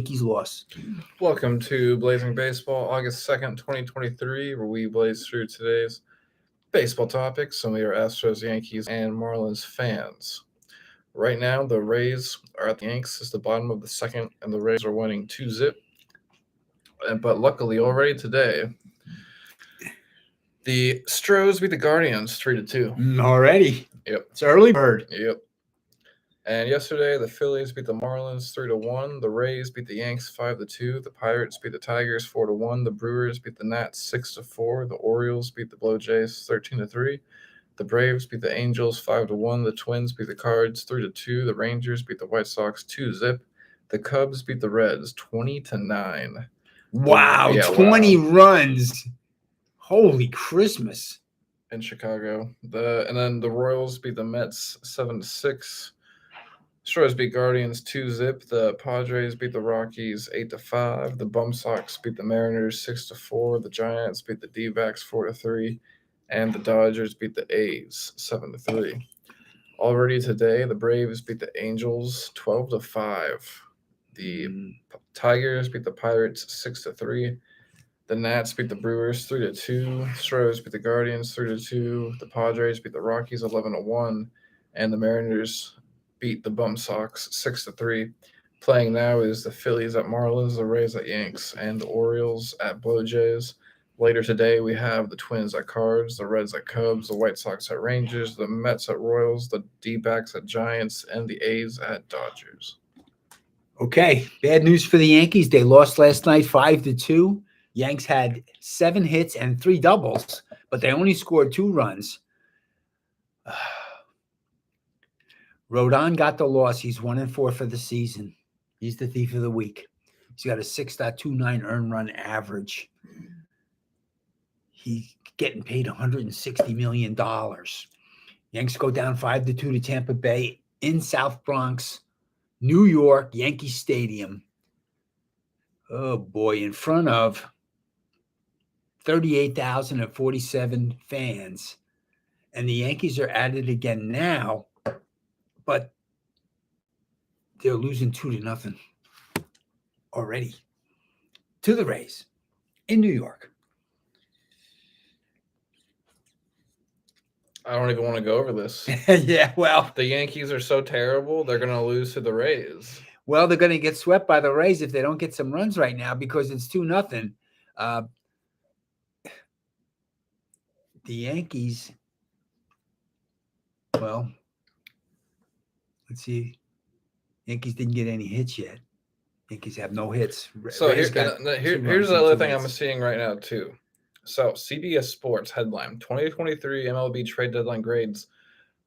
Yankees loss. Welcome to Blazing Baseball, August 2nd, 2023, where we blaze through today's baseball topics. And we are Astros, Yankees, and Marlins fans. Right now, the Rays are at the Yanks. It's the bottom of the second, and the Rays are winning 2-0. But luckily, already today, the Astros beat the Guardians 3-2. Already. Yep. It's early bird. Yep. And yesterday, the Phillies beat the Marlins 3-1. The Rays beat the Yanks 5-2. The Pirates beat the Tigers 4-1. The Brewers beat the Nats 6-4. The Orioles beat the Blue Jays 13-3. The Braves beat the Angels 5-1. The Twins beat the Cards 3-2. The Rangers beat the White Sox 2-0. The Cubs beat the Reds 20-9. Wow, 20 runs. Holy Christmas. In Chicago. And then the Royals beat the Mets 7-6. Astros beat Guardians 2-0. The Padres beat the Rockies 8-5. The Bum Sox beat the Mariners 6-4. The Giants beat the D-backs 4-3. And the Dodgers beat the A's 7-3. Already today, the Braves beat the Angels 12-5. The Tigers beat the Pirates 6-3. The Nats beat the Brewers 3-2. Astros beat the Guardians 3-2. The Padres beat the Rockies 11-1. And the Mariners beat the Bum Sox 6-3. Playing now is the Phillies at Marlins, the Rays at Yanks, and the Orioles at Blue Jays. Later today, we have the Twins at Cards, the Reds at Cubs, the White Sox at Rangers, the Mets at Royals, the D-backs at Giants, and the A's at Dodgers. Okay, bad news for the Yankees. They lost last night 5-2. Yanks had 7 hits and 3 doubles, but they only scored 2 runs. Rodon got the loss. He's 1-4 for the season. He's the thief of the week. He's got a 6.29 earned run average. He's getting paid $160 million. Yanks go down 5-2 to Tampa Bay in South Bronx, New York, Yankee Stadium. Oh, boy, in front of 38,047 fans. And the Yankees are at it again now, but they're losing 2-0 already to the Rays in New York. I don't even want to go over this. Yeah, well. The Yankees are so terrible, they're going to lose to the Rays. Well, they're going to get swept by the Rays if they don't get some runs right now because it's 2-0. The Yankees, well, let's see. Yankees didn't get any hits yet. Yankees have no hits. So here's the other thing I'm seeing right now, too. So CBS Sports headline, 2023 MLB trade deadline grades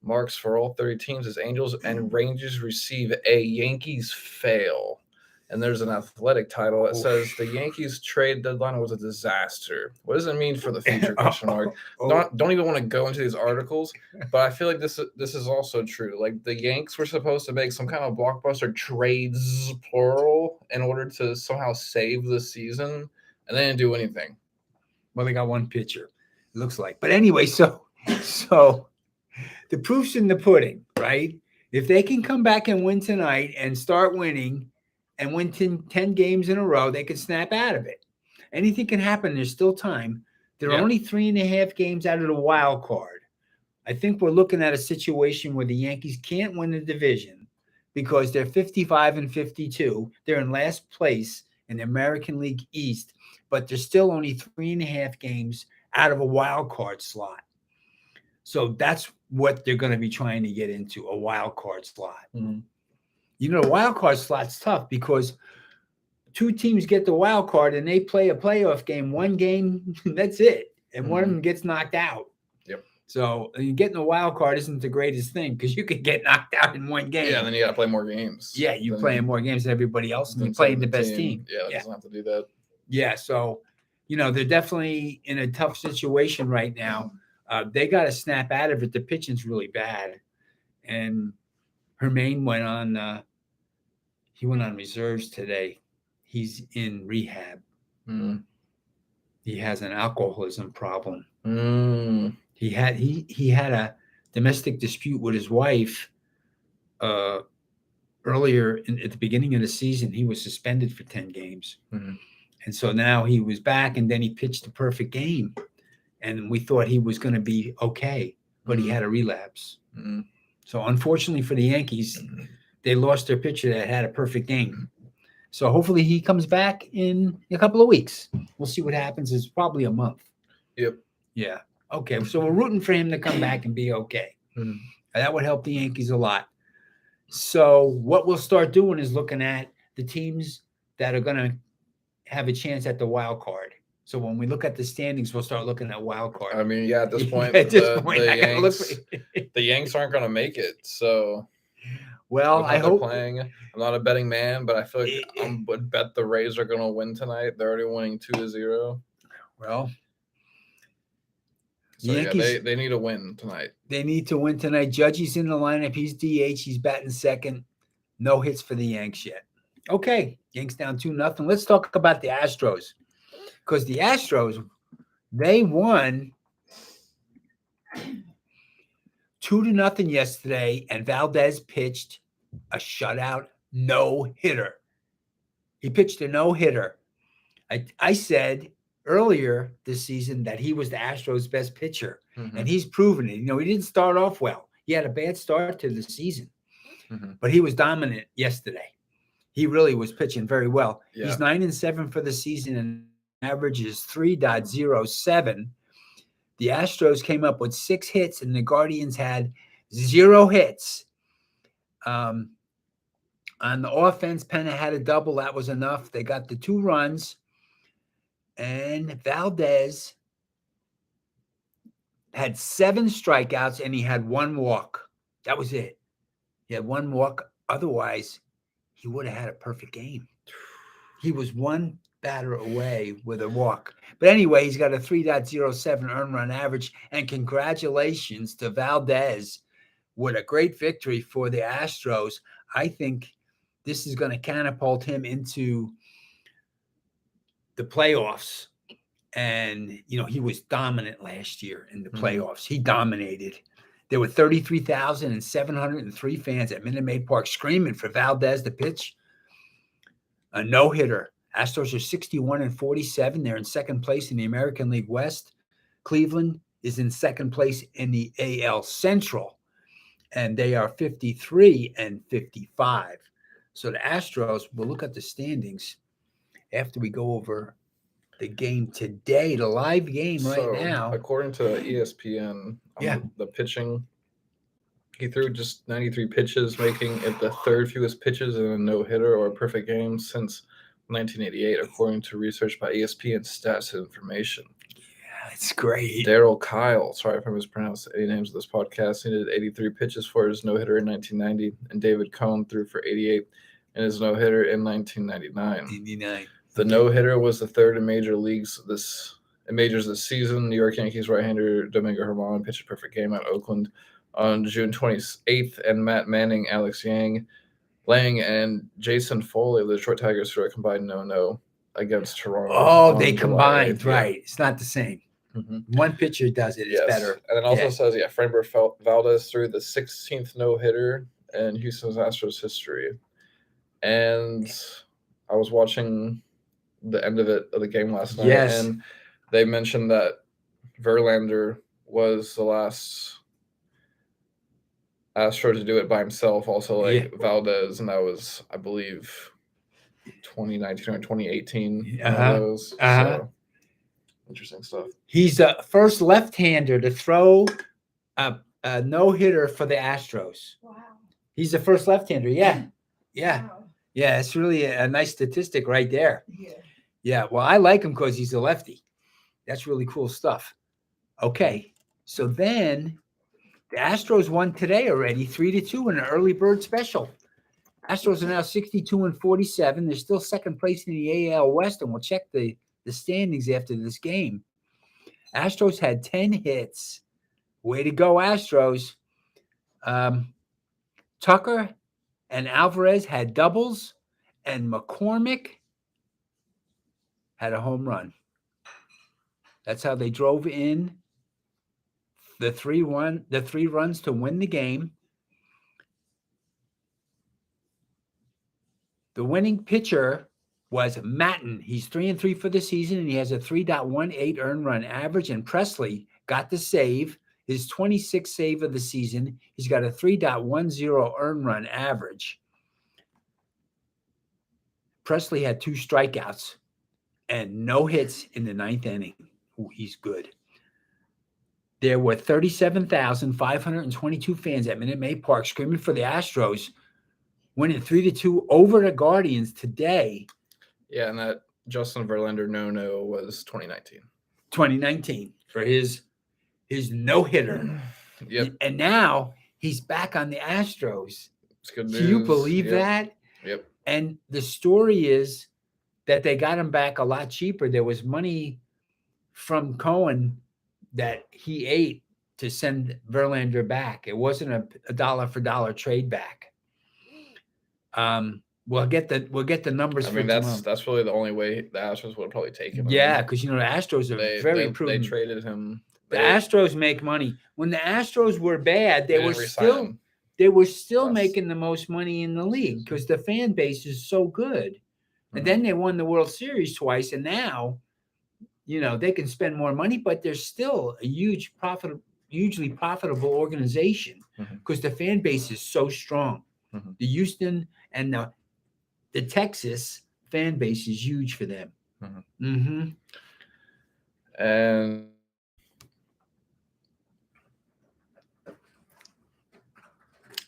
marks for all 30 teams as Angels and Rangers receive a Yankees fail. And there's an athletic title that says the Yankees trade deadline was a disaster. What does it mean for the future? Question mark. Don't even want to go into these articles, but I feel like this is also true. Like the Yanks were supposed to make some kind of blockbuster trades, plural, in order to somehow save the season, and they didn't do anything. Well, they got one pitcher, it looks like. But anyway, so the proof's in the pudding, right? If they can come back and win tonight and start winning and win 10 games in a row, they can snap out of it. Anything can happen. There's still time. There are only 3.5 games out of the wild card. I think we're looking at a situation where the Yankees can't win the division because they're 55-52. They're in last place in the American League East, but there's still only 3.5 games out of a wild card slot. So that's what they're going to be trying to get into, a wild card slot. Mm-hmm. You know, the wild card slot's tough because 2 teams get the wild card and they play a playoff game, 1 game, that's it. And one of them gets knocked out. Yep. So getting a wild card isn't the greatest thing because you could get knocked out in 1 game. Yeah, and then you got to play more games. Yeah, you're playing more games than everybody else and you're playing the best team. Yeah, doesn't have to do that. Yeah, so, you know, they're definitely in a tough situation right now. They got to snap out of it. The pitching's really bad. And Hermain went on reserves today. He's in rehab. Mm. He has an alcoholism problem. Mm. He had a domestic dispute with his wife earlier at the beginning of the season, he was suspended for 10 games. Mhm. And so now he was back, and then he pitched the perfect game. And we thought he was going to be okay, but he Mhm. had a relapse. Mhm. So unfortunately for the Yankees, they lost their pitcher that had a perfect game. So hopefully he comes back in a couple of weeks. We'll see what happens. It's probably a month. Yep. Yeah. Okay. So we're rooting for him to come back and be okay. Mhm. That would help the Yankees a lot. So what we'll start doing is looking at the teams that are going to have a chance at the wild card. So when we look at the standings, we'll start looking at wild card. I mean, yeah, at this point, At this the, point, the I gotta look Yanks, for- the Yanks aren't going to make it. So well, with I how they're hope. playing, I'm not a betting man, but I feel like I would bet the Rays are going to win tonight. They're already winning 2-0. Well, So Yankees. yeah, they need a win tonight. They need to win tonight. Judgy's in the lineup. He's DH. He's batting second. No hits for the Yanks yet. Okay, Yanks down 2-0. Let's talk about the Astros, because the Astros, they won 2-0 yesterday, and Valdez pitched a shutout no-hitter. He pitched a no-hitter. I said earlier this season that he was the Astros' best pitcher, and he's proven it. He didn't start off well. He had a bad start to the season, but he was dominant yesterday. He really was pitching very well. Yeah. He's 9-7 for the season, and average is 3.07. The Astros came up with 6 hits, and the Guardians had 0 hits. On the offense, Penna had a double. That was enough. They got the 2 runs, and Valdez had 7 strikeouts, and he had 1 walk. That was it. He had 1 walk. Otherwise, he would have had a perfect game. He was 1 batter away with a walk. But anyway, he's got a 3.07 earned run average. And congratulations to Valdez with a great victory for the Astros. I think this is going to catapult him into the playoffs. And, he was dominant last year in the playoffs. He dominated. There were 33,703 fans at Minute Maid Park screaming for Valdez to pitch a no-hitter. Astros are 61-47. They're in second place in the American League West. Cleveland is in second place in the AL Central, and they are 53-55. So the Astros, we'll look at the standings after we go over the game today, the live game right now. According to ESPN, the pitching, he threw just 93 pitches, making it the 3rd fewest pitches in a no-hitter or a perfect game since 1988, according to research by ESPN Stats and Information. Yeah, it's great. Daryl Kyle, sorry if I mispronounced any names of this podcast, he did 83 pitches for his no-hitter in 1990, and David Cohn threw for 88 in his no-hitter in 1999. The no-hitter was the 3rd in majors this season. New York Yankees right-hander Domingo Germán pitched a perfect game at Oakland on June 28th, and Matt Manning, Alex Lang, and Jason Foley of the Detroit Tigers threw a combined no against Toronto. Oh, they combined, 8th. Right. It's not the same. Mm-hmm. One pitcher does it. It's better. And it also says, Framber Valdez threw the 16th no-hitter in Houston's Astros history. And I was watching the end of the game last night, and they mentioned that Verlander was the last Astro to do it by himself, also Valdez, and that was, I believe, 2019 or 2018. So interesting stuff. He's the first left-hander to throw a no-hitter for the Astros. Wow. He's the first left-hander. Yeah. Wow. Yeah, it's really a nice statistic right there. Yeah. Yeah, well, I like him because he's a lefty. That's really cool stuff. Okay, so then the Astros won today already, 3-2 in an early bird special. Astros are now 62-47. They're still second place in the AL West, and we'll check the standings after this game. Astros had 10 hits. Way to go, Astros. Tucker and Alvarez had doubles, and McCormick had a home run. That's how they drove in the 3 runs to win the game. The winning pitcher was Matten. He's 3-3 for the season, and he has a 3.18 earned run average. And Presley got the save, his 26th save of the season. He's got a 3.10 earned run average. Presley had 2 strikeouts and no hits in the 9th inning. Ooh, he's good. There were 37,522 fans at Minute Maid Park screaming for the Astros, winning 3-2 over the Guardians today. Yeah, and that Justin Verlander no was 2019. 2019 for his no-hitter. Yep. And now he's back on the Astros. It's good news. Can you believe that? Yep. And the story is that they got him back a lot cheaper. There was money from Cohen that he ate to send Verlander back. It wasn't a dollar for dollar trade back. We'll get the numbers. I mean, tomorrow. that's really the only way the Astros would have probably taken him. Yeah, because the Astros are very prudent. They traded him. The Astros make money. When the Astros were bad, they were still making the most money in the league because the fan base is so good. Mm-hmm. And then they won the World Series twice, and now, they can spend more money, but they're still a hugely profitable organization because the fan base is so strong. Mm-hmm. The Houston and the Texas fan base is huge for them. Mm-hmm. Mm-hmm. And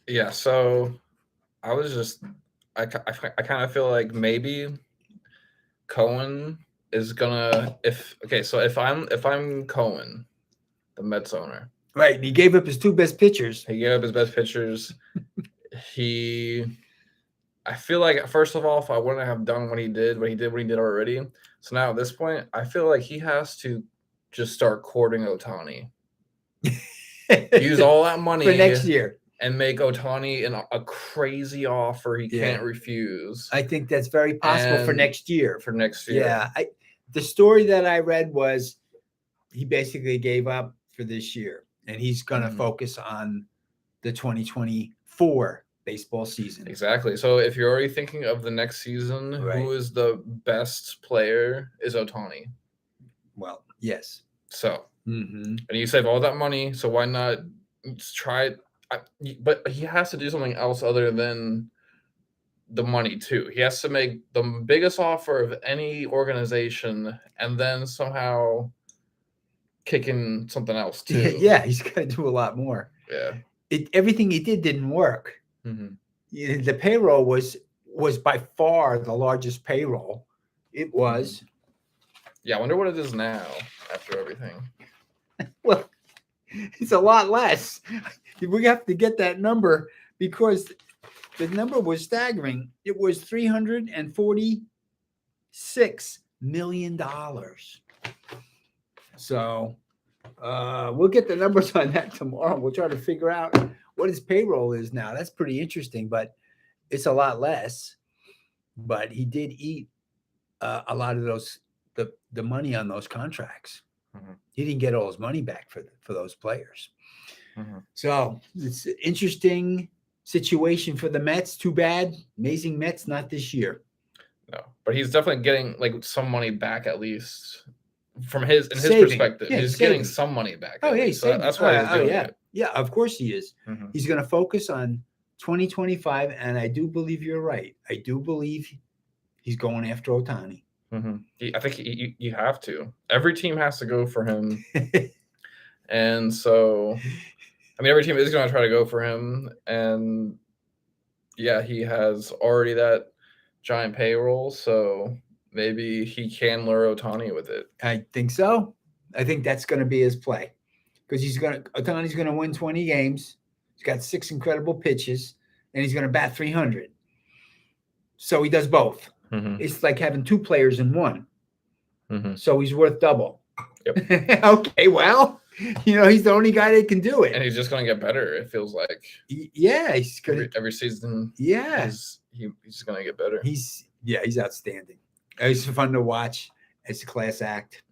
yeah, so I kind of feel like maybe Cohen is gonna if I'm Cohen, the Mets owner. Right. He gave up his 2 best pitchers. I feel like, first of all, if I wouldn't have done what he did already. So now at this point, I feel like he has to just start courting Ohtani. Use all that money for next year. And make Ohtani a crazy offer he can't refuse. I think that's very possible for next year. Yeah. The story that I read was he basically gave up for this year, and he's going to focus on the 2024 baseball season. Exactly. So if you're already thinking of the next season, who is the best player is Ohtani. Well, yes. So, and you save all that money, so why not try it? But he has to do something else other than the money too. He has to make the biggest offer of any organization and then somehow kick in something else too. Yeah, he's got to do a lot more. Yeah. Everything he did didn't work. Mm-hmm. The payroll was by far the largest payroll. It was. Yeah, I wonder what it is now after everything. Well, it's a lot less. We have to get that number because the number was staggering. It was $346 million. So we'll get the numbers on that tomorrow. We'll try to figure out what his payroll is now. That's pretty interesting, but it's a lot less. But he did eat a lot of the money on those contracts. He didn't get all his money back for those players. So it's an interesting situation for the Mets. Too bad. Amazing Mets, not this year. No, but he's definitely getting some money back at least from his perspective. Yeah, he's getting some money back. Oh yeah, so that's why he's doing it. Yeah, of course he is. He's going to focus on 2025, and I do believe you're right. I do believe he's going after Ohtani. I think you have to. Every team has to go for him. And so, I mean, every team is going to try to go for him. And yeah, he has already that giant payroll. So maybe he can lure Ohtani with it. I think so. I think that's going to be his play because Ohtani's going to win 20 games. He's got 6 incredible pitches, and he's going to bat 300. So he does both. It's like having 2 players in one. So he's worth double. Yep. Okay, well, he's the only guy that can do it. And he's just going to get better, it feels like. Yeah, he's going every season. Yeah. He's going to get better. He's outstanding. It's fun to watch. It's a class act.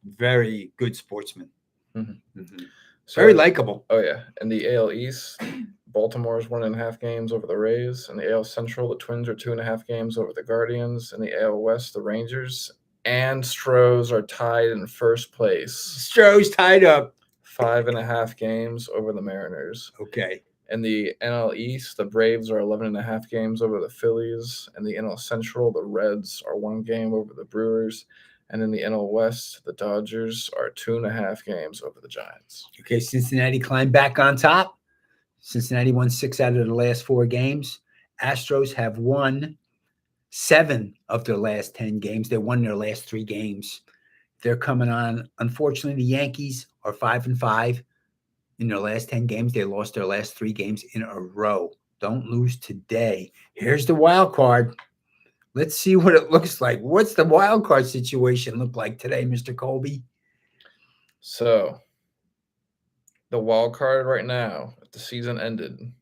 Very good sportsman. So, very likable. Oh, yeah. In the AL East, Baltimore's 1.5 games over the Rays. In the AL Central, the Twins are 2.5 games over the Guardians. In the AL West, the Rangers and Stros are tied in first place. Stros tied up. 5.5 games over the Mariners. Okay. In the NL East, the Braves are 11.5 games over the Phillies. In the NL Central, the Reds are 1 game over the Brewers. And in the NL West, the Dodgers are 2.5 games over the Giants. Okay, Cincinnati climbed back on top. Cincinnati won 6 out of the last 4 games. Astros have won 7 of their last 10 games. They won their last 3 games. They're coming on. Unfortunately, the Yankees are 5-5 in their last 10 games. They lost their last 3 games in a row. Don't lose today. Here's the wild card. Let's see what it looks like. What's the wild card situation look like today, Mr. Colby? So, the wild card right now, if the season ended,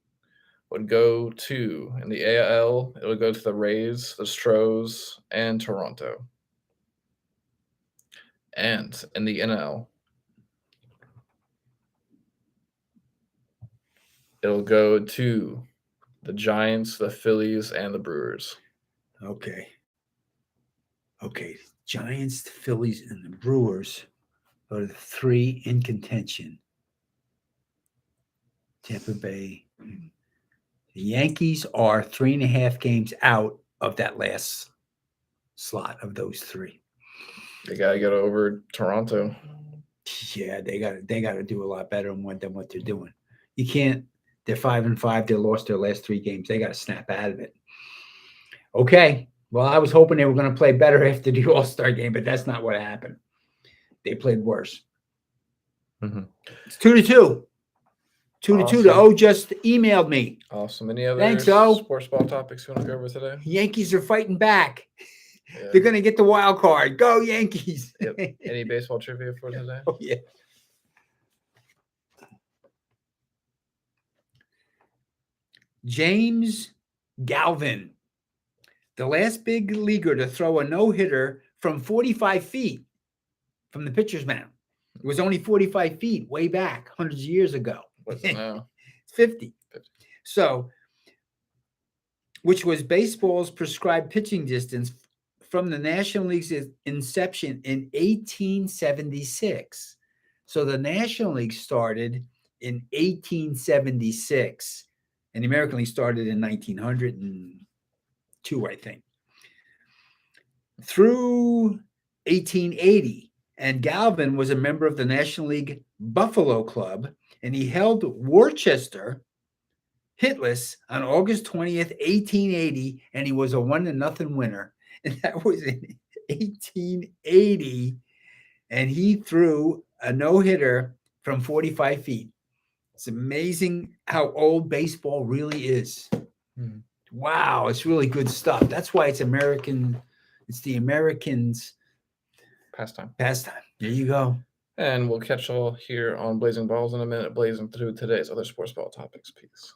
would go to, in the AL, it would go to the Rays, the Stros, and Toronto. And in the NL, it'll go to the Giants, the Phillies, and the Brewers. Okay. Giants, the Phillies, and the Brewers are the 3 in contention. Tampa Bay. The Yankees are 3.5 games out of that last slot of those 3. They got to get over Toronto. Yeah, they got to do a lot better than what they're doing. You can't. They're 5-5. They lost their last 3 games. They got to snap out of it. Okay. Well, I was hoping they were going to play better after the All-Star game, but that's not what happened. They played worse. Mm-hmm. It's 2-2. 2-2. Awesome. The O just emailed me. Awesome. Any other Thanks, O. sports ball topics you want to go over today? Yankees are fighting back. Yeah. They're going to get the wild card. Go Yankees. Yep. Any baseball trivia for today? Oh, yeah. James Galvin, the last big leaguer to throw a no-hitter from 45 feet from the pitcher's mound. It was only 45 feet way back, hundreds of years ago. What's it now? It's 50. So, which was baseball's prescribed pitching distance from the National League's inception in 1876. So the National League started in 1876, and the American League started in 1902, I think, through 1880. And Galvin was a member of the National League Buffalo Club, and he held Worcester hitless on August 20th, 1880, and he was a 1-0 winner. And that was in 1880, and he threw a no-hitter from 45 feet. It's amazing how old baseball really is. Mm-hmm. Wow, it's really good stuff. That's why it's American. It's the Americans' Pastime. There you go. And we'll catch y'all here on Blazing Balls in a minute, blazing through today's other sports ball topics. Peace.